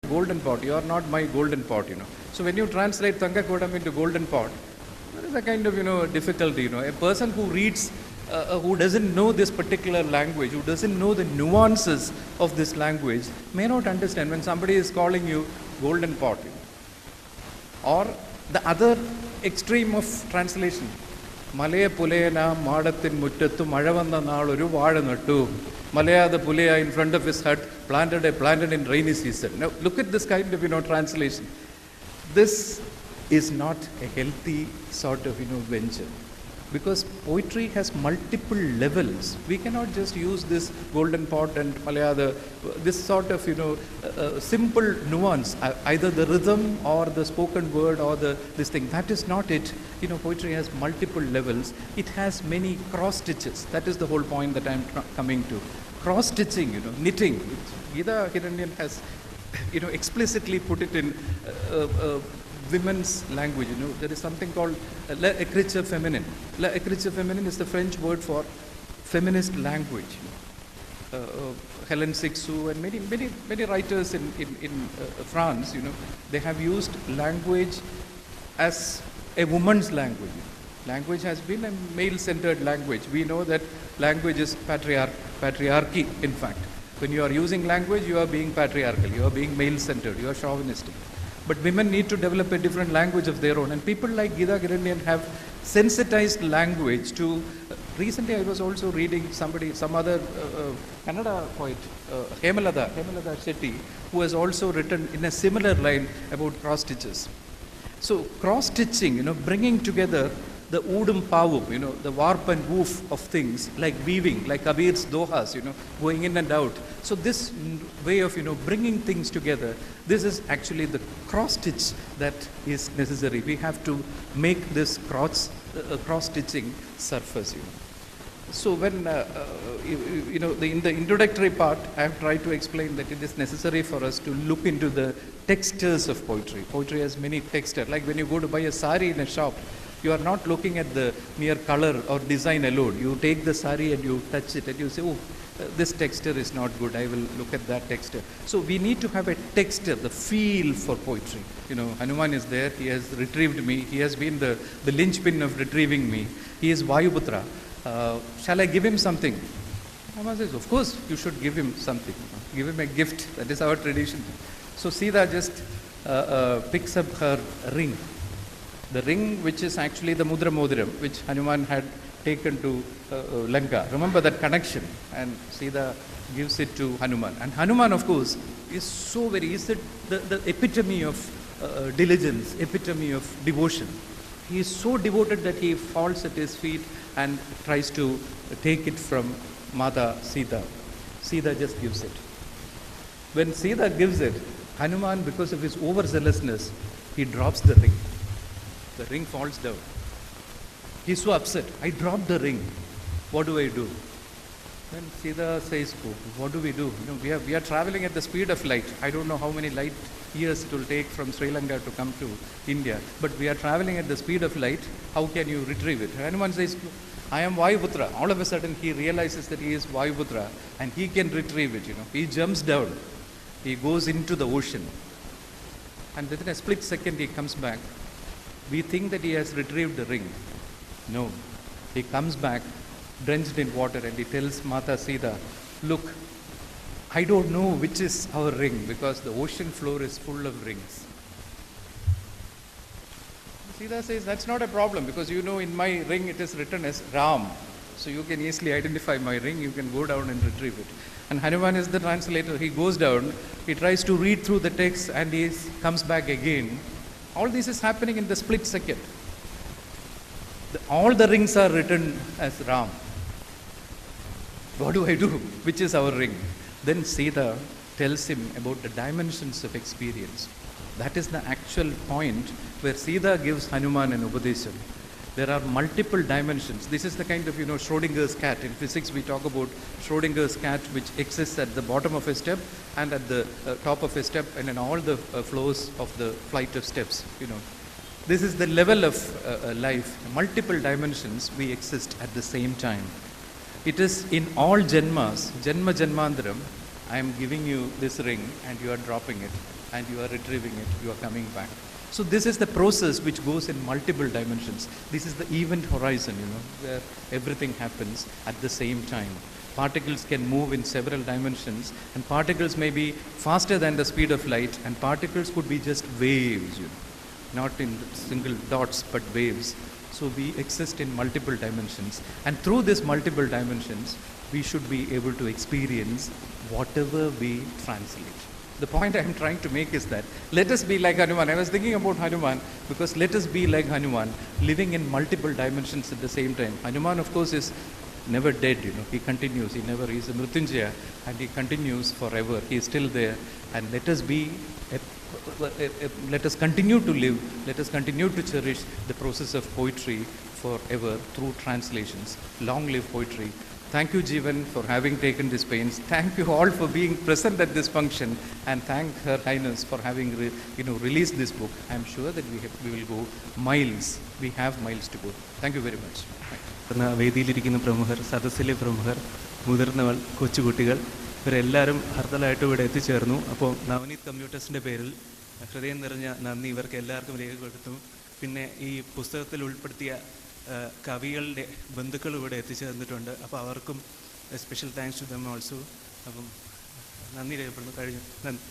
golden pot. You are not my golden pot, So when you translate Thangakodam into golden pot, there is a kind of, difficulty, A person who reads, who doesn't know this particular language, who doesn't know the nuances of this language, may not understand when somebody is calling you golden pot. Or the other extreme of translation. Malaya Pulena, Madatin Muttatu, Madavanna Nalu, Vadanatu, Malaya the Pulea in front of his hut, planted in rainy season. Now look at this kind of, translation. This is not a healthy sort of, venture. Because poetry has multiple levels. We cannot just use this golden pot and Malaya, this sort of, simple nuance, either the rhythm or the spoken word or this thing. That is not it. Poetry has multiple levels. It has many cross stitches. That is the whole point that I am coming to. Cross stitching, knitting. Gita Hiranyan has, explicitly put it in women's language. There is something called l'écriture féminine. L'écriture féminine is the French word for feminist language. Hélène Cixous and many writers in France, they have used language as a woman's language. Language has been a male-centered language. We know that language is patriarchy, in fact. When you are using language, you are being patriarchal, you are being male-centered, you are chauvinistic. But women need to develop a different language of their own. And people like Gita Hiranyan have sensitized language to... recently I was also reading some other Kannada poet, Hemalata Shetty, who has also written in a similar line about cross-stitches. So cross-stitching, bringing together the udum pavum, the warp and woof of things, like weaving, like Kabir's dohas, going in and out. So this way of, bringing things together, this is actually the cross-stitch that is necessary. We have to make this cross-stitching surface, So when, in the introductory part, I have tried to explain that it is necessary for us to look into the textures of poetry. Poetry has many textures. Like when you go to buy a sari in a shop, you are not looking at the mere color or design alone. You take the sari and you touch it and you say, oh, this texture is not good. I will look at that texture. So we need to have a texture, the feel for poetry. Hanuman is there. He has retrieved me. He has been the linchpin of retrieving me. He is Vayuputra. Shall I give him something? Hanuman says, of course, you should give him something. Give him a gift. That is our tradition. So Sita just picks up her ring. The ring which is actually the Mudra Modiram, which Hanuman had taken to Lanka. Remember that connection. And Sita gives it to Hanuman. And Hanuman, of course, is so is the epitome of diligence, epitome of devotion. He is so devoted that he falls at his feet and tries to take it from Mata Sita. Sita just gives it. When Sita gives it, Hanuman, because of his overzealousness, he drops the ring. The ring falls down. He's so upset. I dropped the ring. What do I do? Then Sita says, what do we do? We are traveling at the speed of light. I don't know how many light years it will take from Sri Lanka to come to India. But we are traveling at the speed of light. How can you retrieve it? Hanuman says, I am Vayuputra. All of a sudden he realizes that he is Vayuputra and he can retrieve it. He jumps down. He goes into the ocean. And within a split second he comes back. We think that he has retrieved the ring. No. He comes back drenched in water and he tells Mata Sita, look, I don't know which is our ring because the ocean floor is full of rings. Sita says, that's not a problem because in my ring it is written as Ram. So you can easily identify my ring, you can go down and retrieve it. And Hanuman is the translator. He goes down, he tries to read through the text and he comes back again. All this is happening in the split second. All the rings are written as Ram. What do I do? Which is our ring? Then Sita tells him about the dimensions of experience. That is the actual point where Sita gives Hanuman an Upadesham. There are multiple dimensions. This is the kind of, Schrodinger's cat. In physics, we talk about Schrodinger's cat, which exists at the bottom of a step and at the top of a step and in all the floors of the flight of steps, This is the level of life. Multiple dimensions, we exist at the same time. It is in all janmas, janma janmandaram, I am giving you this ring and you are dropping it. and you are retrieving it, you are coming back. So this is the process which goes in multiple dimensions. This is the event horizon, where everything happens at the same time. Particles can move in several dimensions, and particles may be faster than the speed of light, and particles could be just waves, not in single dots, but waves. So we exist in multiple dimensions, and through these multiple dimensions, we should be able to experience whatever we translate. The point I am trying to make is that let us be like Hanuman. I was thinking about Hanuman because let us be like Hanuman, living in multiple dimensions at the same time. Hanuman, of course, is never dead, He continues. He never is a Mrityunjaya, and he continues forever. He is still there. And let us be, let us continue to live. Let us continue to cherish the process of poetry forever through translations. Long live poetry. Thank you, Jeevan, for having taken this pains. Thank you all for being present at this function, and thank Her Highness for having released this book. I am sure that we will go miles. We have miles to go. Thank you very much. വേദിയിലിരിക്കുന്ന പ്രമുഖർ, സദസ്സിലെ പ്രമുഖർ, മുതിർന്നവർ, കൊച്ചുകുട്ടികൾ, ഇവരെല്ലാവരും ഹർത്താലായിട്ട് ഇവിടെ എത്തിച്ചേർന്നു. അപ്പോൾ നവനീത് കമ്പ്യൂട്ടേഴ്സിൻ്റെ പേരിൽ ഹൃദയം നിറഞ്ഞ നന്ദി ഇവർക്ക് എല്ലാവർക്കും രേഖപ്പെടുത്തും. പിന്നെ ഈ പുസ്തകത്തിൽ ഉൾപ്പെടുത്തിയ കവികളുടെ ബന്ധുക്കൾ ഇവിടെ എത്തിച്ചേർന്നിട്ടുണ്ട്. അപ്പോൾ അവർക്കും special thanks to them also. അപ്പം നന്ദി രേഖപ്പെടുന്നു. കഴിഞ്ഞു. നന്ദി.